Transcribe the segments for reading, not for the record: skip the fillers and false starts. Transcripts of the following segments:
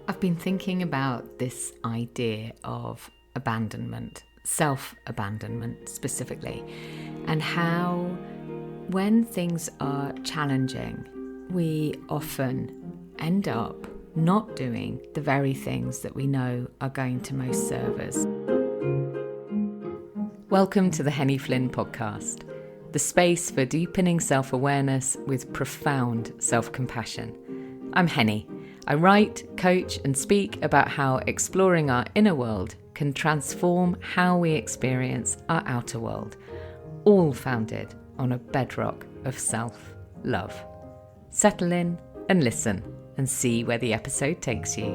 I've been thinking about this idea of abandonment, self-abandonment specifically, and how when things are challenging, we often end up not doing the very things that we know are going to most serve us. Welcome to the Henny Flynn podcast, the space for deepening self-awareness with profound self-compassion. I'm Henny. I write, coach, and speak about how exploring our inner world can transform how we experience our outer world, all founded on a bedrock of self-love. Settle in and listen and see where the episode takes you.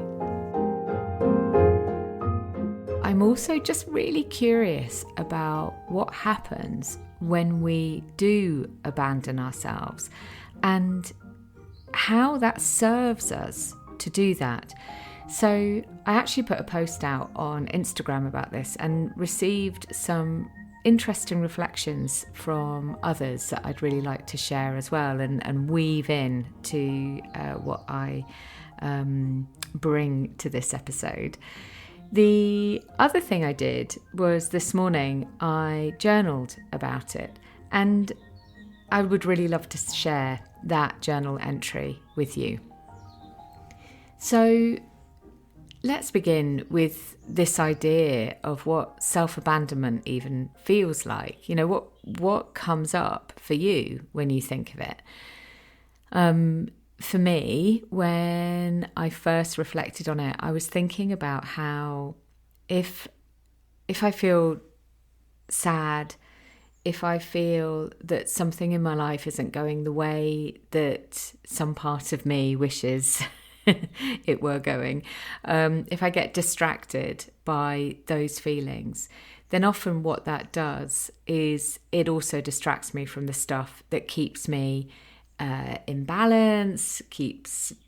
I'm also just really curious about what happens when we do abandon ourselves and how that serves us to do that. So I actually put a post out on Instagram about this and received some interesting reflections from others that I'd really like to share as well and weave in to what I bring to this episode. The other thing I did was this morning I journaled about it, and I would really love to share that journal entry with you. So let's begin with this idea of what self-abandonment even feels like. You know, what comes up for you when you think of it? For me, when I first reflected on it, I was thinking about how if I feel sad, if I feel that something in my life isn't going the way that some part of me wishes it were going, if I get distracted by those feelings, then often what that does is it also distracts me from the stuff that keeps me in balance,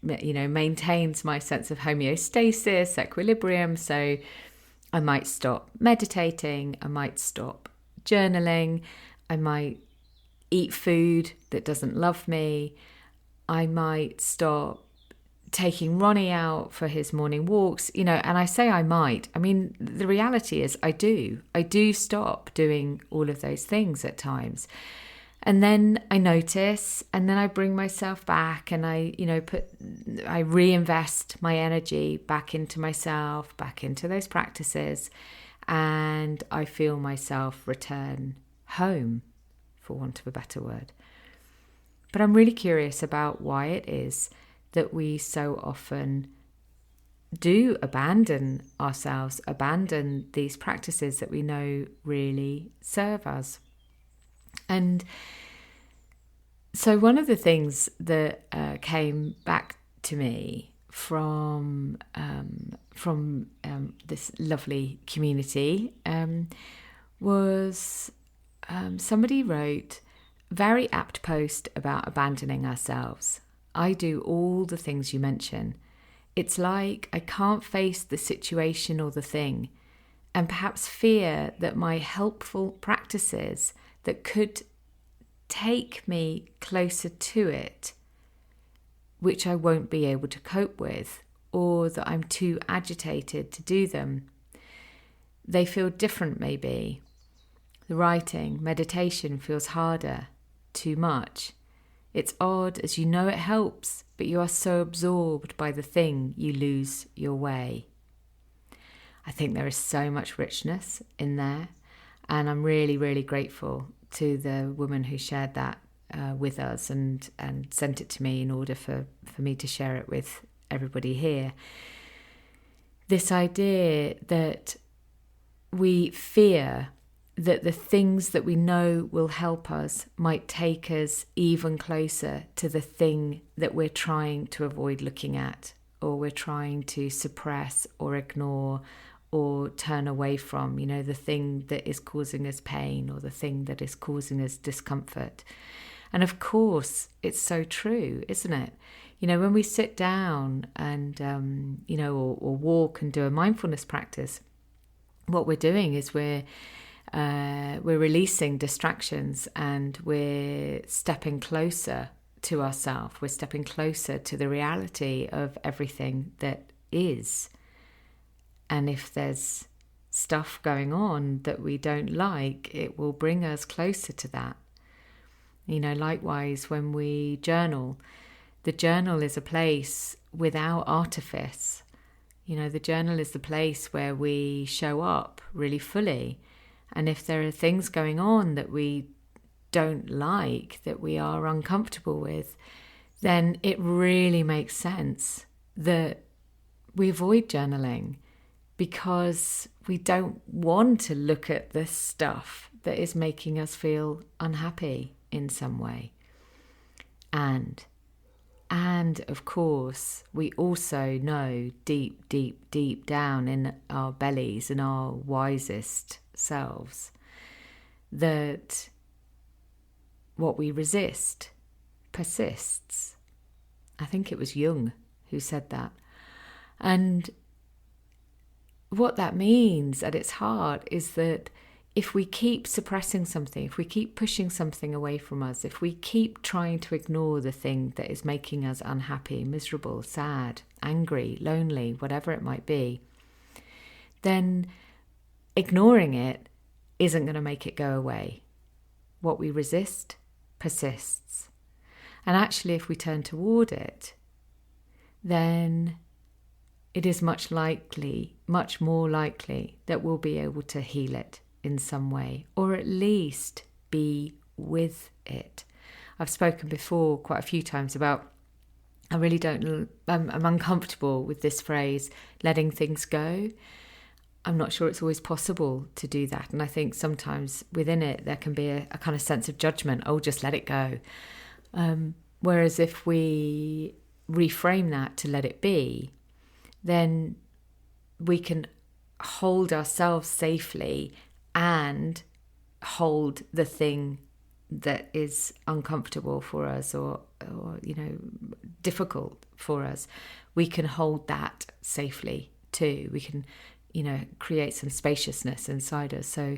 maintains my sense of homeostasis, equilibrium. So I might stop meditating, I might stop journaling, I might eat food that doesn't love me, I might stop taking Ronnie out for his morning walks, and I say I might. I mean, the reality is I do stop doing all of those things at times. And then I notice, and then I bring myself back and I reinvest my energy back into myself, back into those practices, and I feel myself return home, for want of a better word. But I'm really curious about why it is that we so often do abandon ourselves, abandon these practices that we know really serve us. And so one of the things that came back to me from this lovely community was somebody wrote a very apt post about abandoning ourselves. I do all the things you mention. It's like I can't face the situation or the thing, and perhaps fear that my helpful practices that could take me closer to it, which I won't be able to cope with, or that I'm too agitated to do them. They feel different maybe. The writing, meditation feels harder, too much. It's odd as you know it helps, but you are so absorbed by the thing you lose your way. I think there is so much richness in there, and I'm really, really grateful to the woman who shared that with us and sent it to me in order for me to share it with everybody here. This idea that we fear that the things that we know will help us might take us even closer to the thing that we're trying to avoid looking at, or we're trying to suppress or ignore or turn away from, the thing that is causing us pain or the thing that is causing us discomfort. And of course, it's so true, isn't it? When we sit down and, or walk and do a mindfulness practice, what we're doing is we're releasing distractions and we're stepping closer to ourselves. We're stepping closer to the reality of everything that is. And if there's stuff going on that we don't like, it will bring us closer to that. Likewise, when we journal, the journal is a place without artifice. The journal is the place where we show up really fully. And if there are things going on that we don't like, that we are uncomfortable with, then it really makes sense that we avoid journaling, because we don't want to look at this stuff that is making us feel unhappy in some way. And of course, we also know deep, deep, deep down in our bellies and our wisest selves that what we resist persists. I think it was Jung who said that. And what that means at its heart is that if we keep suppressing something, if we keep pushing something away from us, if we keep trying to ignore the thing that is making us unhappy, miserable, sad, angry, lonely, whatever it might be, then ignoring it isn't going to make it go away. What we resist persists. And actually, if we turn toward it, then it is much more likely that we'll be able to heal it in some way, or at least be with it. I've spoken before quite a few times about I'm uncomfortable with this phrase, letting things go. I'm not sure it's always possible to do that. And I think sometimes within it, there can be a kind of sense of judgment. Oh, just let it go. Whereas if we reframe that to let it be, then we can hold ourselves safely and hold the thing that is uncomfortable for us or difficult for us. We can hold that safely too. We can create some spaciousness inside us, so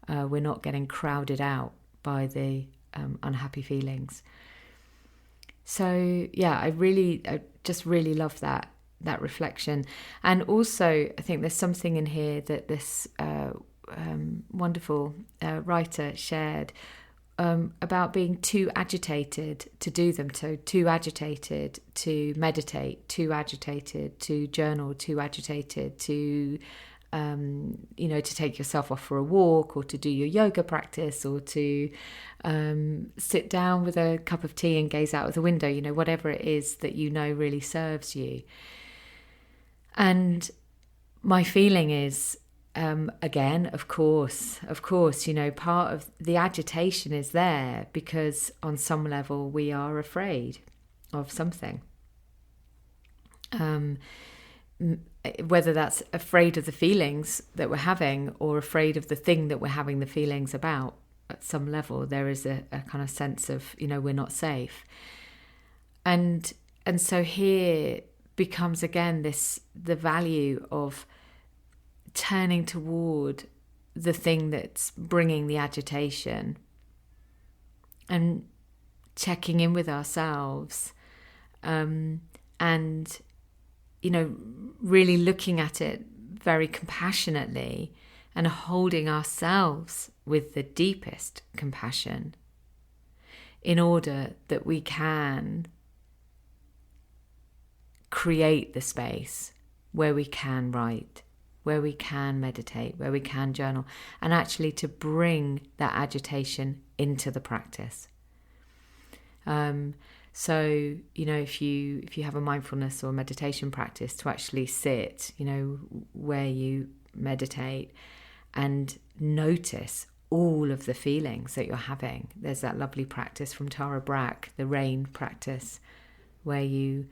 we're not getting crowded out by the unhappy feelings. So yeah, I just really love that reflection. And also I think there's something in here that this wonderful writer shared about being too agitated to do them. So too agitated to meditate, too agitated to journal, too agitated to to take yourself off for a walk, or to do your yoga practice, or to sit down with a cup of tea and gaze out of the window, whatever it is that really serves you. And my feeling is, again, of course, part of the agitation is there because on some level we are afraid of something. Whether that's afraid of the feelings that we're having or afraid of the thing that we're having the feelings about, at some level there is a kind of sense of, we're not safe. And so here becomes again the value of turning toward the thing that's bringing the agitation and checking in with ourselves, and really looking at it very compassionately and holding ourselves with the deepest compassion in order that we can create the space where we can write, where we can meditate, where we can journal, and actually to bring that agitation into the practice. So, if you have a mindfulness or meditation practice, to actually sit, where you meditate and notice all of the feelings that you're having. There's that lovely practice from Tara Brach, the RAIN practice, where you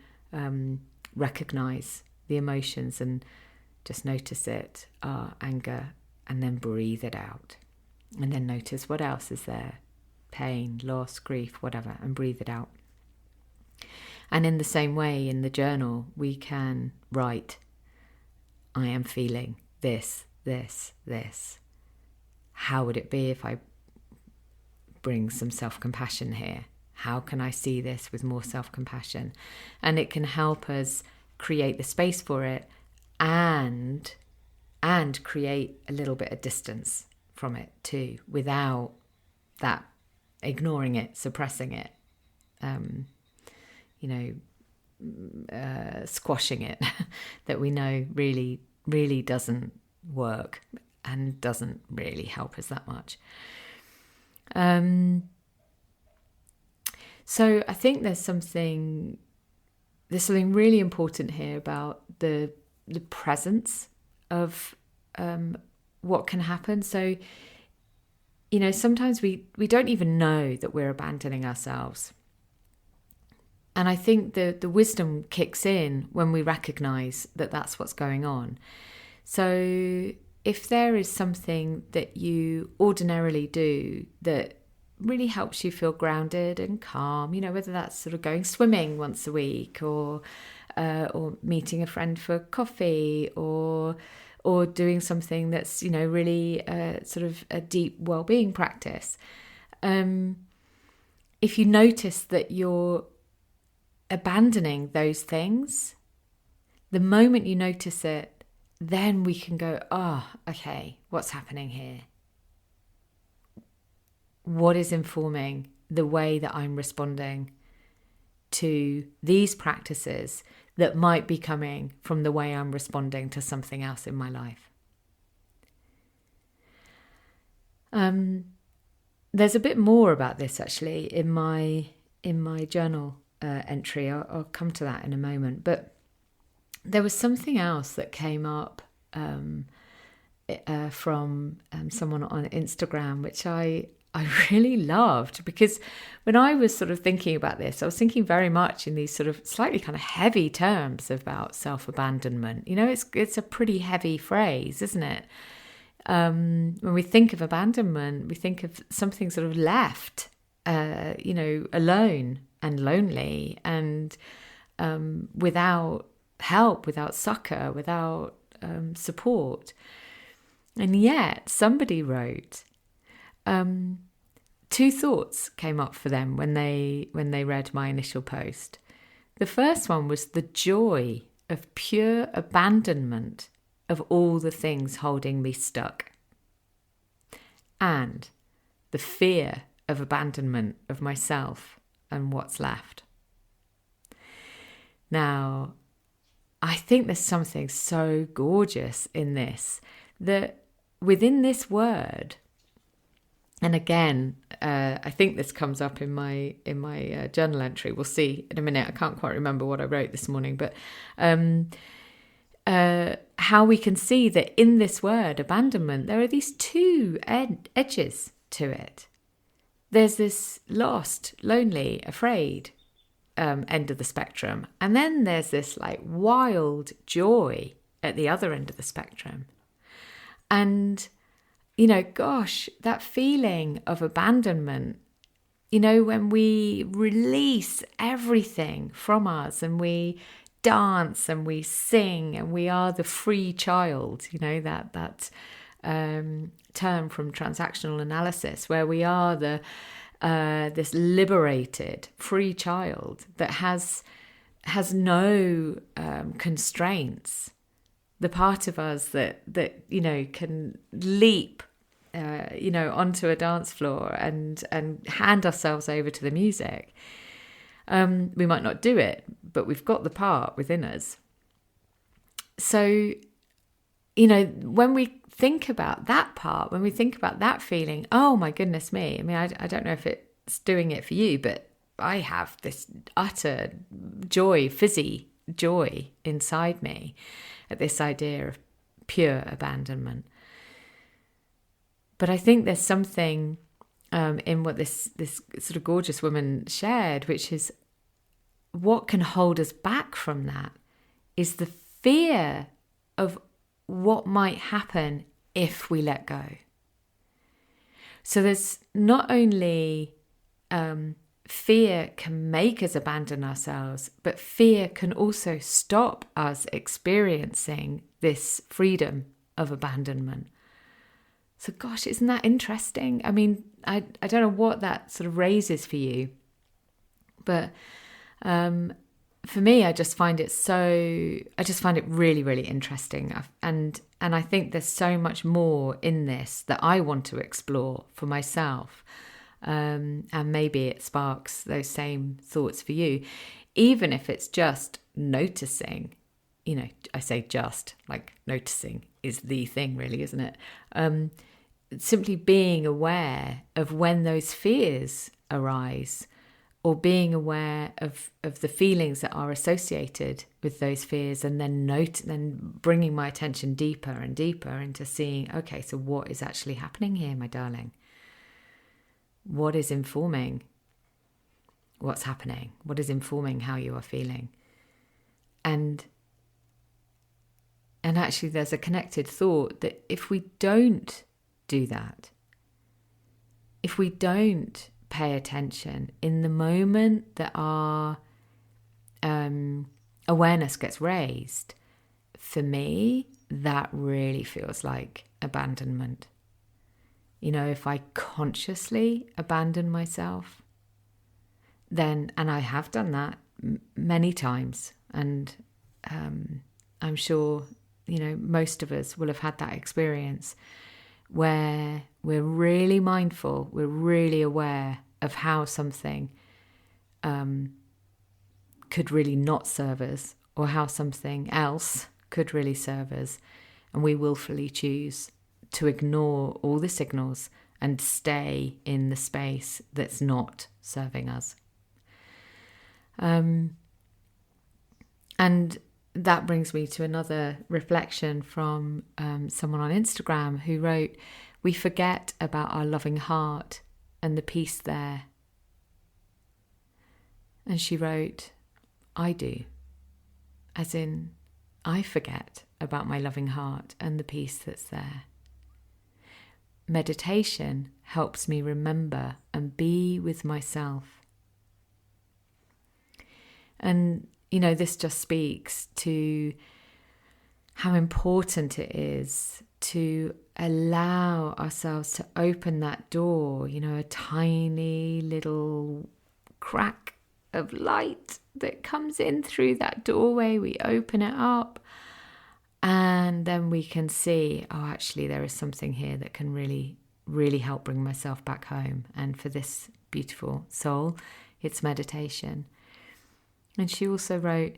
recognize the emotions and just notice it, anger, and then breathe it out. And then notice what else is there, pain, loss, grief, whatever, and breathe it out. And in the same way, in the journal, we can write, I am feeling this, this, this. How would it be if I bring some self-compassion here? How can I see this with more self-compassion? And it can help us create the space for it, and create a little bit of distance from it too, without that ignoring it, suppressing it, squashing it, that we know really, really doesn't work and doesn't really help us that much. So I think there's something really important here about the presence of what can happen. So, sometimes we don't even know that we're abandoning ourselves. And I think the wisdom kicks in when we recognize that that's what's going on. So if there is something that you ordinarily do that really helps you feel grounded and calm, whether that's sort of going swimming once a week, or meeting a friend for coffee, or doing something that's, really sort of a deep well-being practice. If you notice that you're abandoning those things, the moment you notice it, then we can go, okay, what's happening here? What is informing the way that I'm responding to these practices that might be coming from the way I'm responding to something else in my life? There's a bit more about this actually in my journal entry. I'll come to that in a moment. But there was something else that came up from someone on Instagram, which I really loved, because when I was sort of thinking about this, I was thinking very much in these sort of slightly kind of heavy terms about self-abandonment. It's a pretty heavy phrase, isn't it? When we think of abandonment, we think of something sort of left, alone and lonely, and without help, without succor, without support. And yet somebody wrote, two thoughts came up for them when they read my initial post. The first one was the joy of pure abandonment of all the things holding me stuck, and the fear of abandonment of myself and what's left. Now, I think there's something so gorgeous in this, that within this word, and again, I think this comes up in my journal entry. We'll see in a minute. I can't quite remember what I wrote this morning, but how we can see that in this word, abandonment, there are these two edges to it. There's this lost, lonely, afraid end of the spectrum. And then there's this like wild joy at the other end of the spectrum. And, gosh, that feeling of abandonment, when we release everything from us and we dance and we sing and we are the free child, that term from transactional analysis, where we are this liberated free child that has no constraints, the part of us that can leap onto a dance floor and hand ourselves over to the music. We might not do it, but we've got the part within us. So, when we think about that part, when we think about that feeling, oh my goodness me, I mean, I don't know if it's doing it for you, but I have this utter joy, fizzy joy inside me at this idea of pure abandonment. But I think there's something in what this sort of gorgeous woman shared, which is what can hold us back from that is the fear of what might happen if we let go. So there's not only fear can make us abandon ourselves, but fear can also stop us experiencing this freedom of abandonment. So gosh, isn't that interesting? I mean, I don't know what that sort of raises for you, but for me, I just find it really, really interesting. And I think there's so much more in this that I want to explore for myself. And maybe it sparks those same thoughts for you, even if it's just noticing. I say just, like noticing is the thing really, isn't it? Simply being aware of when those fears arise, or being aware of the feelings that are associated with those fears, and then bringing my attention deeper and deeper into seeing, okay, so what is actually happening here, my darling? What is informing what's happening? What is informing how you are feeling? And actually there's a connected thought that if we don't do that, if we don't pay attention in the moment that our awareness gets raised, for me, that really feels like abandonment. If I consciously abandon myself, then, and I have done that many times, and I'm sure, most of us will have had that experience where we're really mindful, we're really aware of how something could really not serve us, or how something else could really serve us, and we willfully choose to ignore all the signals and stay in the space that's not serving us. And that brings me to another reflection from someone on Instagram who wrote, "We forget about our loving heart and the peace there." And she wrote, "I do. As in, I forget about my loving heart and the peace that's there. Meditation helps me remember and be with myself." And this just speaks to how important it is to allow ourselves to open that door, a tiny little crack of light that comes in through that doorway. We open it up, and then we can see, oh, actually, there is something here that can really, really help bring myself back home. And for this beautiful soul, it's meditation. And she also wrote,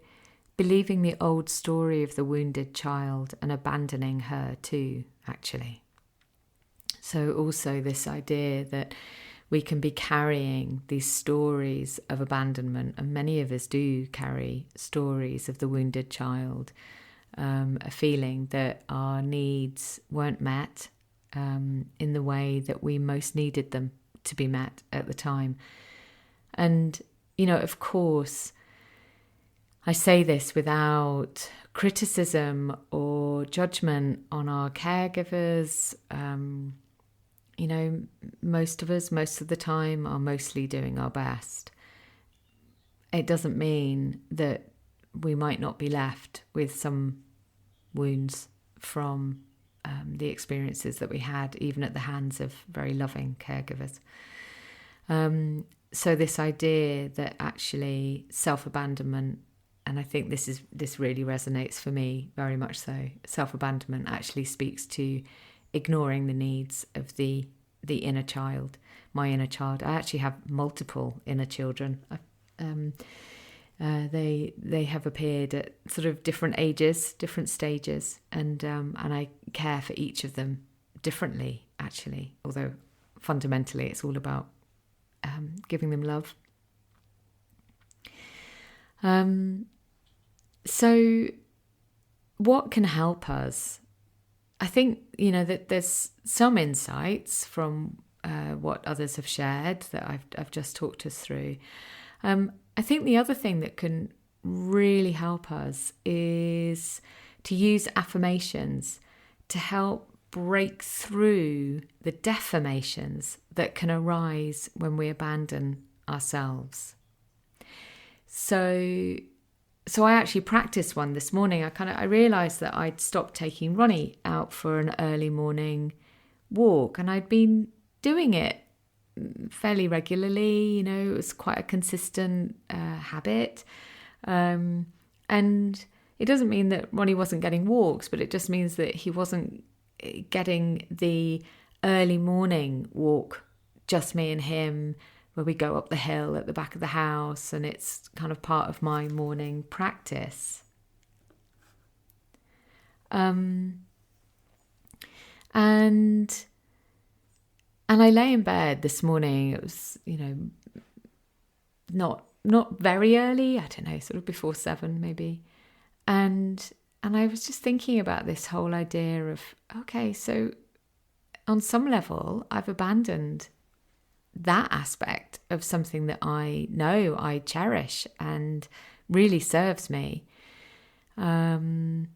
"Believing the old story of the wounded child and abandoning her too, actually." So also this idea that we can be carrying these stories of abandonment, and many of us do carry stories of the wounded child, a feeling that our needs weren't met in the way that we most needed them to be met at the time. And, of course, I say this without criticism or judgment on our caregivers. Most of us, most of the time, are mostly doing our best. It doesn't mean that we might not be left with some wounds from the experiences that we had, even at the hands of very loving caregivers. So this idea that actually self-abandonment, and I think this really resonates for me very much so, self-abandonment actually speaks to ignoring the needs of the inner child, my inner child. I actually have multiple inner children. They have appeared at sort of different ages, different stages, and I care for each of them differently, actually, although fundamentally it's all about giving them love. So what can help us? I think, that there's some insights from what others have shared that I've just talked us through. I think the other thing that can really help us is to use affirmations to help break through the deformations that can arise when we abandon ourselves. So I actually practiced one this morning. I realised that I'd stopped taking Ronnie out for an early morning walk, and I'd been doing it fairly regularly. It was quite a consistent habit. And it doesn't mean that Ronnie wasn't getting walks, but it just means that he wasn't getting the early morning walk, just me and him, where we go up the hill at the back of the house, and it's kind of part of my morning practice. And I lay in bed this morning. It was, not very early. I don't know, sort of before 7 maybe. And I was just thinking about this whole idea of, okay, so on some level, I've abandoned that aspect of something that I know I cherish and really serves me. And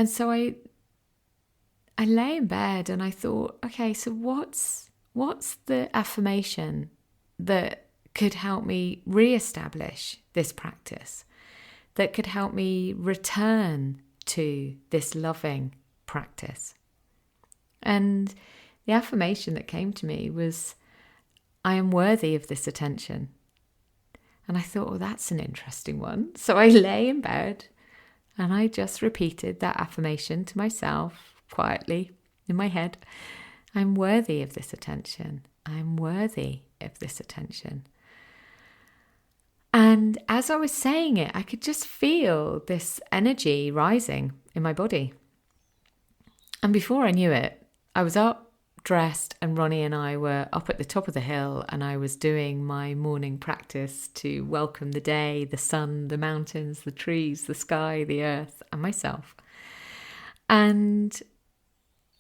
so I lay in bed and I thought, okay, so what's the affirmation that could help me reestablish this practice, that could help me return to this loving practice? And the affirmation that came to me was, I am worthy of this attention. And I thought, well, that's an interesting one. So I lay in bed and I just repeated that affirmation to myself quietly in my head. I'm worthy of this attention. I'm worthy of this attention. And as I was saying it, I could just feel this energy rising in my body. And before I knew it, I was up, dressed, and Ronnie and I were up at the top of the hill, and I was doing my morning practice to welcome the day, the sun, the mountains, the trees, the sky, the earth, and myself. And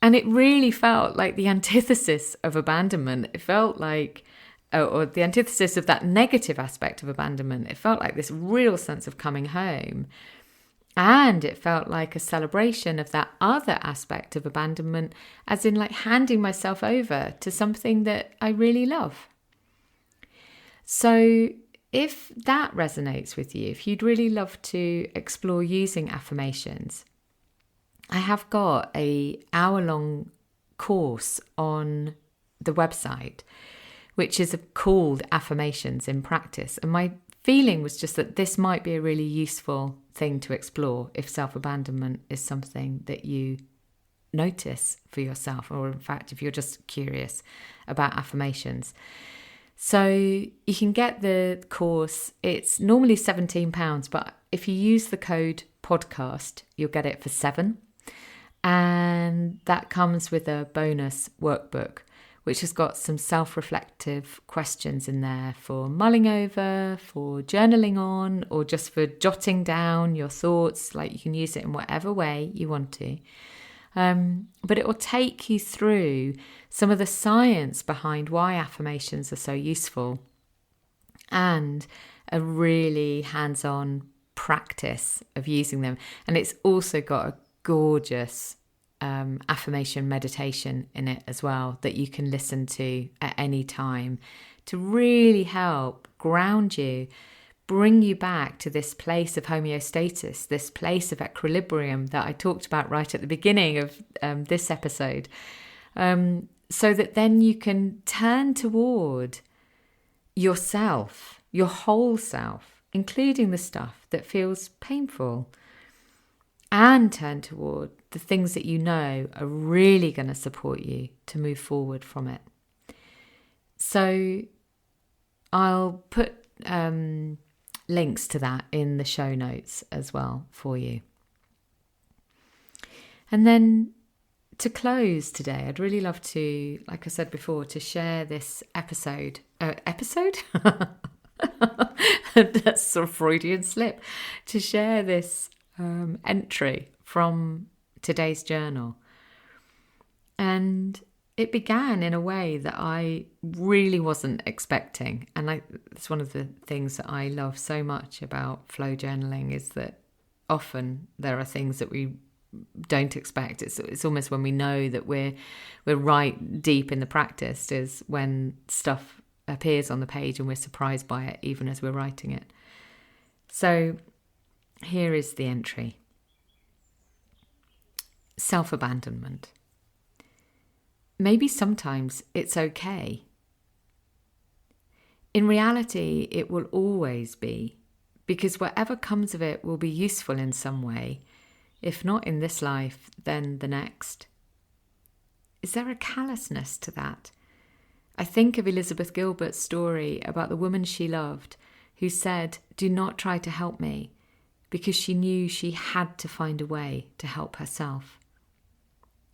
it really felt like the antithesis of abandonment. It felt like, or the antithesis of that negative aspect of abandonment. It felt like this real sense of coming home. And it felt like a celebration of that other aspect of abandonment, as in like handing myself over to something that I really love. So if that resonates with you, if you'd really love to explore using affirmations, I have got an hour-long course on the website, which is called Affirmations in Practice. And my feeling was just that this might be a really useful thing to explore if self-abandonment is something that you notice for yourself, or in fact, if you're just curious about affirmations. So you can get the course. It's normally £17, but if you use the code podcast, you'll get it for £7. And that comes with a bonus workbook, which has got some self-reflective questions in there for mulling over, for journaling on, or just for jotting down your thoughts. Like, you can use it in whatever way you want to. But it will take you through some of the science behind why affirmations are so useful, and a really hands-on practice of using them. And it's also got a gorgeous affirmation meditation in it as well, that you can listen to at any time to really help ground you, bring you back to this place of homeostasis, this place of equilibrium that I talked about right at the beginning of this episode, so that then you can turn toward yourself, your whole self, including the stuff that feels painful, and turn toward the things that you know are really going to support you to move forward from it. So I'll put links to that in the show notes as well for you. And then to close today, I'd really love to, like I said before, to share this episode? That's sort of Freudian slip. To share this entry from today's journal. And it began in a way that I really wasn't expecting. And it's one of the things that I love so much about flow journaling, is that often there are things that we don't expect. It's almost when we know that we're right deep in the practice, is when stuff appears on the page and we're surprised by it, even as we're writing it. So here is the entry. Self-abandonment. Maybe sometimes it's okay. In reality, it will always be, because whatever comes of it will be useful in some way. If not in this life, then the next. Is there a callousness to that? I think of Elizabeth Gilbert's story about the woman she loved who said, "Do not try to help me," because she knew she had to find a way to help herself.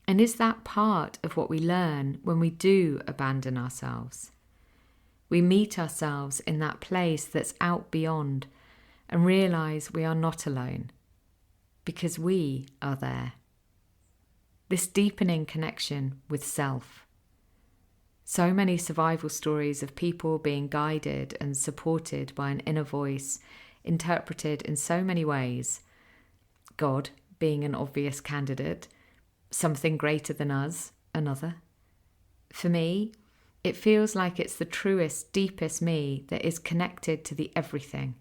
And is that part of what we learn when we do abandon ourselves? We meet ourselves in that place that's out beyond and realise we are not alone, because we are there. This deepening connection with self. So many survival stories of people being guided and supported by an inner voice, interpreted in so many ways. God being an obvious candidate, something greater than us, another. For me, it feels like it's the truest, deepest me that is connected to the everything.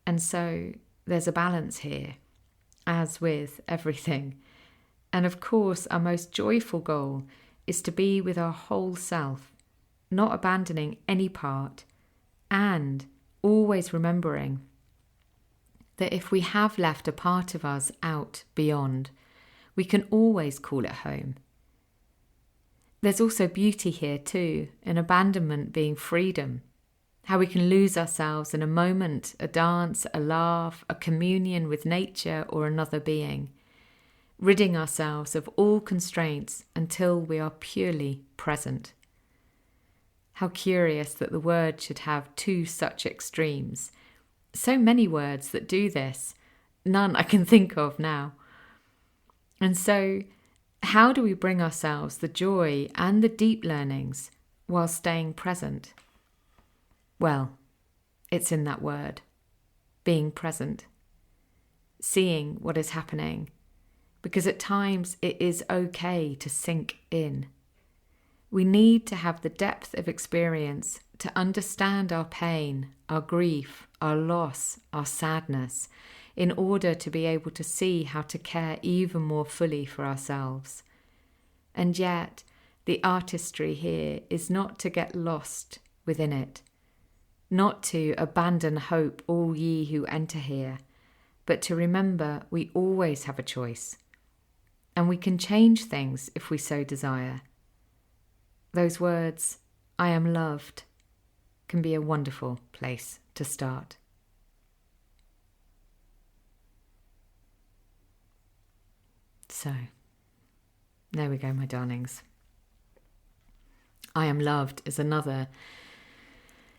And so there's a balance here, as with everything. And of course, our most joyful goal is to be with our whole self, not abandoning any part, and always remembering that if we have left a part of us out beyond, we can always call it home. There's also beauty here too, in abandonment being freedom, how we can lose ourselves in a moment, a dance, a laugh, a communion with nature or another being, ridding ourselves of all constraints until we are purely present. How curious that the word should have two such extremes. So many words that do this, none I can think of now. And so, how do we bring ourselves the joy and the deep learnings while staying present? Well, it's in that word, being present, seeing what is happening, because at times it is okay to sink in. We need to have the depth of experience to understand our pain, our grief, our loss, our sadness, in order to be able to see how to care even more fully for ourselves. And yet, the artistry here is not to get lost within it, not to abandon hope, all ye who enter here, but to remember we always have a choice, and we can change things if we so desire. Those words, "I am loved," can be a wonderful place to start. So, there we go, my darlings. I am loved is another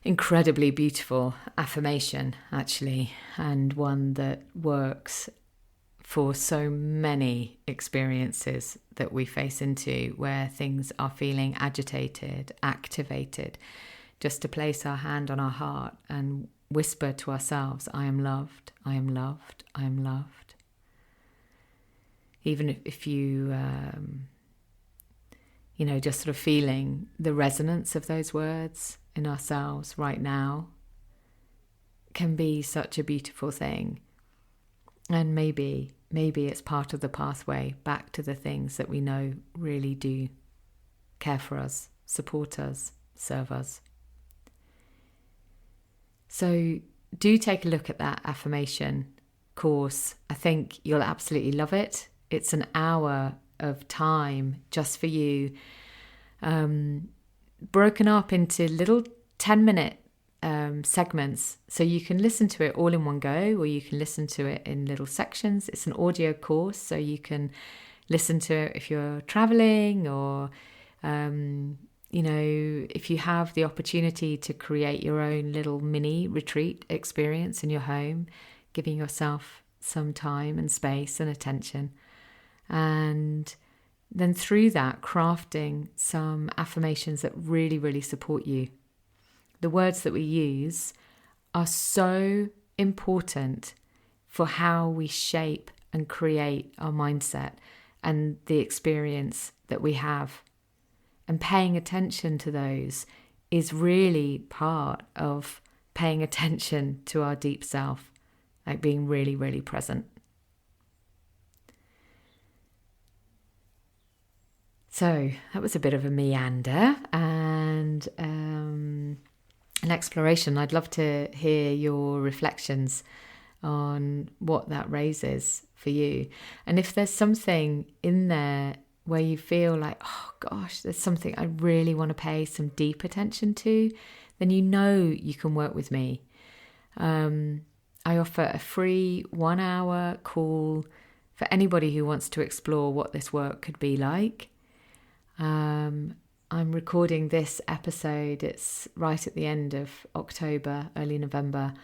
incredibly beautiful affirmation, actually, and one that works for so many experiences that we face into where things are feeling agitated, activated, just to place our hand on our heart and whisper to ourselves, "I am loved, I am loved, I am loved." Even if you, just sort of feeling the resonance of those words in ourselves right now can be such a beautiful thing. And maybe it's part of the pathway back to the things that we know really do care for us, support us, serve us. So do take a look at that affirmation course. I think you'll absolutely love it. It's an hour of time just for you, broken up into little 10-minute segments, so you can listen to it all in one go, or you can listen to it in little sections. It's an audio course, so you can listen to it if you're traveling, or if you have the opportunity to create your own little mini retreat experience in your home, giving yourself some time and space and attention, and then through that crafting some affirmations that really, really support you. The words that we use are so important for how we shape and create our mindset and the experience that we have. And paying attention to those is really part of paying attention to our deep self, like being really, really present. So that was a bit of a meander, and an exploration. I'd love to hear your reflections on what that raises for you. And if there's something in there where you feel like, oh gosh, there's something I really want to pay some deep attention to, then you can work with me. I offer a free 1 hour call for anybody who wants to explore what this work could be like. I'm recording this episode, it's right at the end of October, early November,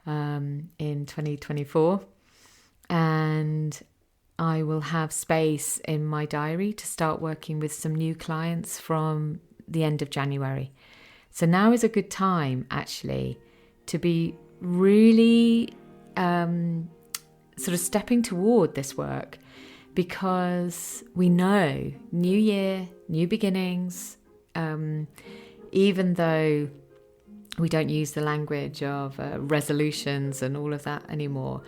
in 2024. And I will have space in my diary to start working with some new clients from the end of January. So now is a good time, actually, to be really sort of stepping toward this work, because we know new year, new beginnings, even though we don't use the language of resolutions and all of that anymore,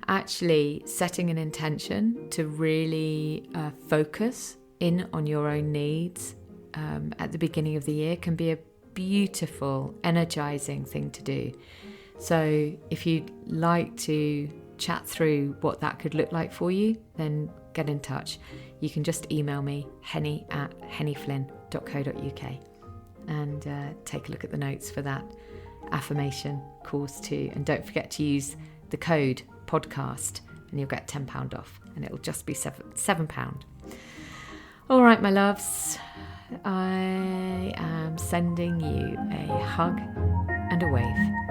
actually setting an intention to really focus in on your own needs at the beginning of the year can be a beautiful, energizing thing to do. So if you'd like to chat through what that could look like for you, then get in touch. You can just email me, henny@hennyflynn.co.uk, and take a look at the notes for that affirmation course too. And don't forget to use the code podcast and you'll get £10 off, and it'll just be £7. All right, my loves, I am sending you a hug and a wave.